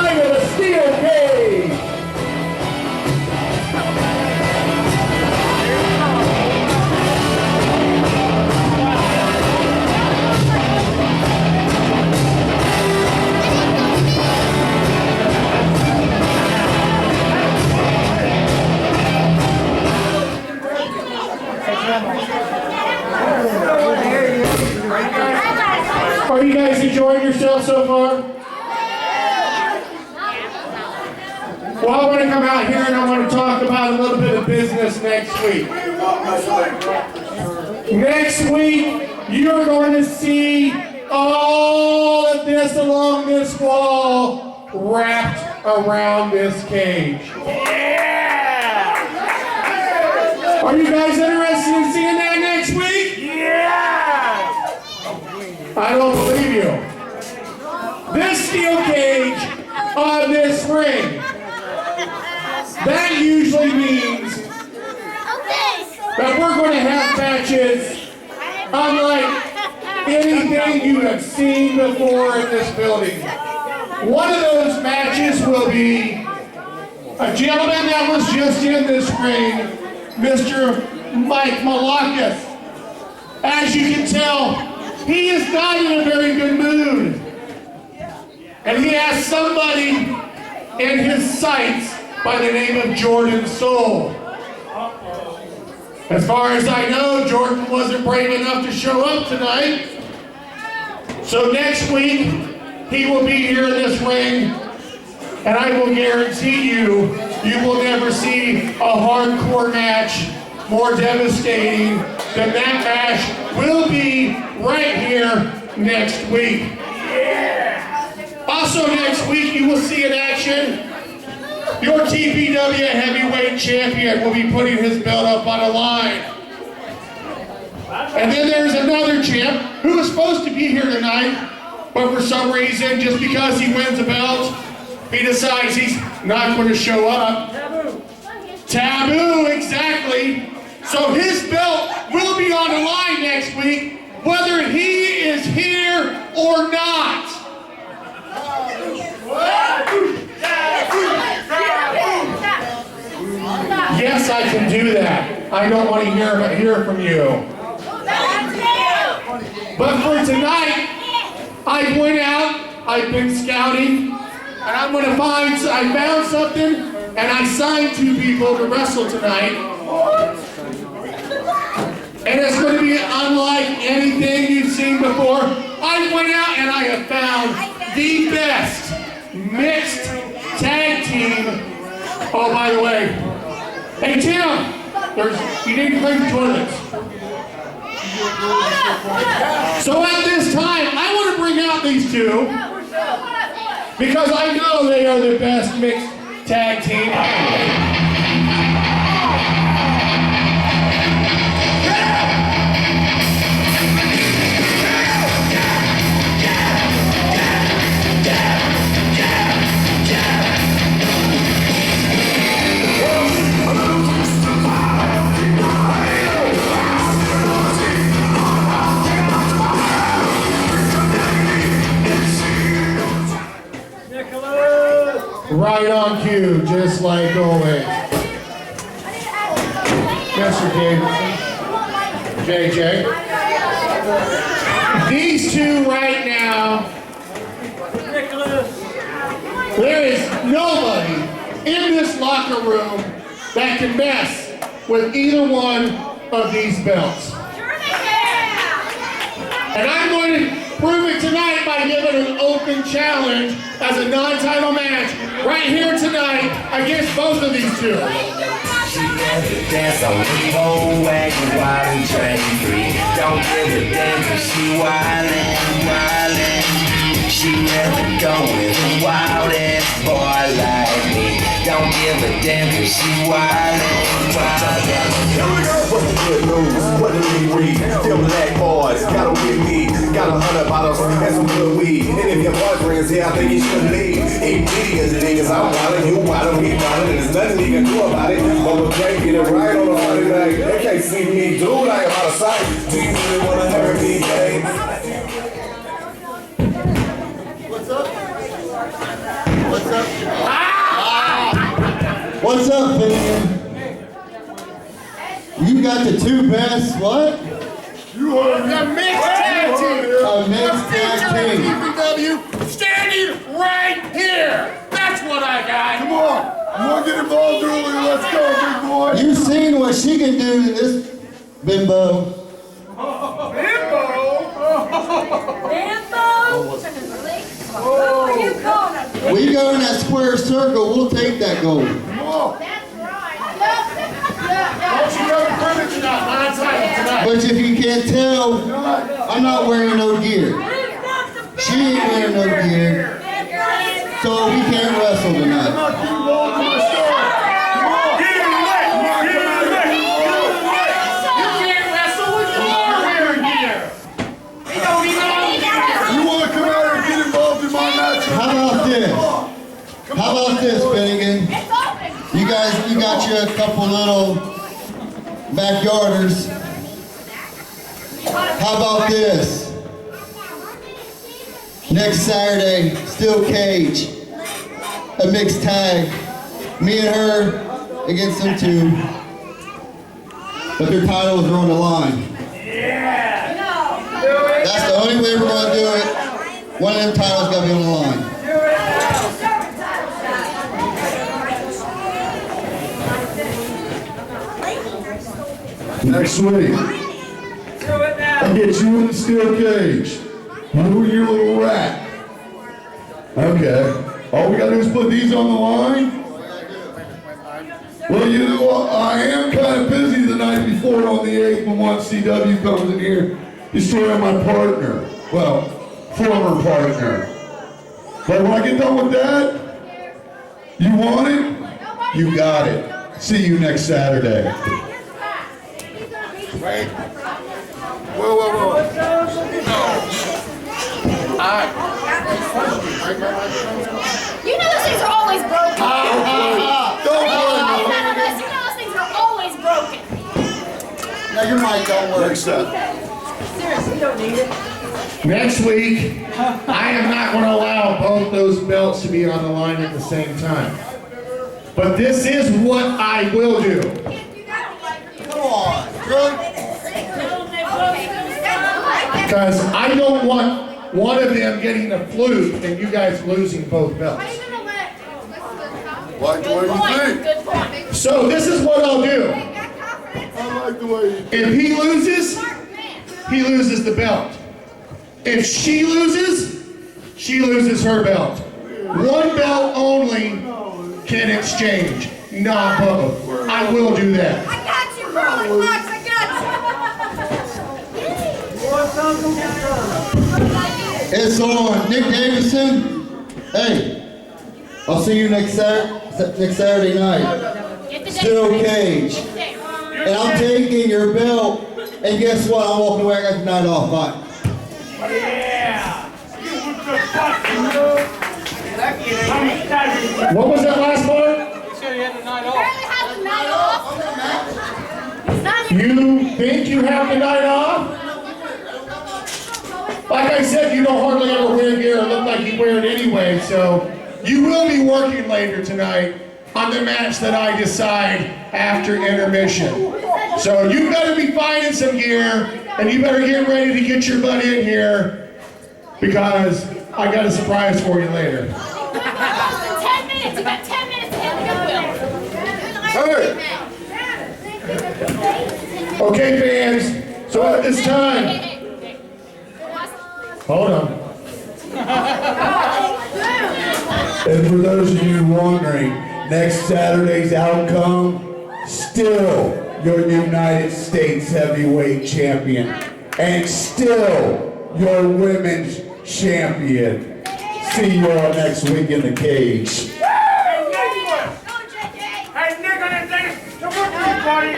inside of a steel cage. Are you guys enjoying yourself so far? Well, I want to come out here and I want to talk about a little bit of business next week. Next week, you're going to see all of this along this wall wrapped around this cage. Yeah! Are you guys interested in seeing that next week? Yeah! I don't believe you. This steel cage on this ring, that usually means that we're going to have matches unlike anything you have seen before in this building. One of those matches will be a gentleman that was just in this ring, Mr. Mike Malakas. As you can tell, he is not in a very good mood. And he has somebody in his sights by the name of Jordan Soul. As far as I know, Jordan wasn't brave enough to show up tonight. So next week, he will be here in this ring, and I will guarantee you, you will never see a hardcore match more devastating than that match will be right here next week. Also next week, you will see in action, your TPW heavyweight champion will be putting his belt up on the line. And then there's another champ who is supposed to be here tonight, but for some reason, just because he wins a belt, he decides he's not going to show up. Taboo, exactly. So his belt will be on the line next week, whether he is here or not. Yes, I can do that. I don't want to hear from you. But for tonight, I went out, I've been scouting, and I found something, and I signed 2 people to wrestle tonight. And it's going to be unlike anything you've seen before. I went out and I have found the best mixed tag team. Oh, by the way, hey Tim, you need to clean the toilets. So at this time, I want to bring out these 2 because I know they are the best mixed tag team. Right on cue, just like always. Mr. Davidson, JJ. These 2 right now, there is nobody in this locker room that can mess with either one of these belts. And I'm going to prove it tonight by giving an open challenge as a non-title match right here tonight against both of these 2. She does the dance on the whole wagon while we train free. Don't give a damn 'cause she wildin', wildin'. She never go with a wild-ass boy like me. Don't give a damn 'cause she wildin', wildin'. Here we go. What's the good news? What do we read? Still black boys, got 'em with me. Got 100 bottles and some good weed. And if your boyfriend's here, I think you should leave. Ain't because the niggas I'm wildin', you wildin', we wildin'. There's nothing you can do about it. But we can't get it right on a Friday night. They can't see me do like out of sight. Do you really wanna hurt me, babe? What's up? What's up, Finnegan? You got the two best, what? You are the mixed tag team. A mixed tag team. TPW standing right here. That's what I got. Come on. You want to get involved earlier? Let's go, big boy. You seen what she can do to this bimbo. Bimbo? We go in that square circle, we'll take that gold. Don't you know the permit tonight? Non-title tonight. But if you can't tell, I'm not wearing no gear. She ain't wearing no gear. So we can't wrestle tonight. How about this, Finnegan? You got you a couple little backyarders. How about this? Next Saturday, steel cage, a mixed tag. Me and her against them two. But their titles are on the line. That's the only way we're going to do it. One of them titles got to be on the line. Next week, I get you in the steel cage. You and your little rat. Okay. All we gotta do is put these on the line. Well, you know what? I am kind of busy the night before on the 8th when one CW comes in here. Destroying my partner. Well, former partner. But when I get done with that, you want it? You got it. See you next Saturday. Wait. Whoa. You know those things are always broken. Don't worry. You know those things are always broken. Now your mic don't work. Next up. Seriously, you don't need it. Next week, I am not going to allow both those belts to be on the line at the same time. But this is what I will do. Come on, really? Because I don't want one of them getting a fluke and you guys losing both belts. Like the way you think. Good point. So this is what I'll do. I like the way you think. If he loses the belt. If she loses her belt. One belt only can exchange, not both. I will do that. I got you, Curly Fox. I got you. It's on. Nick Davidson. Hey, I'll see you next Saturday night. Steel cage. And I'm taking your belt. And guess what? I'm walking away. I got the night off. Bye. What was that last part? Curly has the night off. You think you have the night off? Like I said, you don't hardly ever wear gear or look like you wear it anyway, so you will be working later tonight on the match that I decide after intermission. So you better be finding some gear, and you better get ready to get your butt in here, because I got a surprise for you later. 10 minutes. You got 10 minutes to hit the goodwill. Okay, fans, so at this time, hold on. And for those of you wondering, next Saturday's outcome, still your United States Heavyweight Champion, and still your Women's Champion. See you all next week in the cage. Hey, Nick, on that thing, come on, buddy.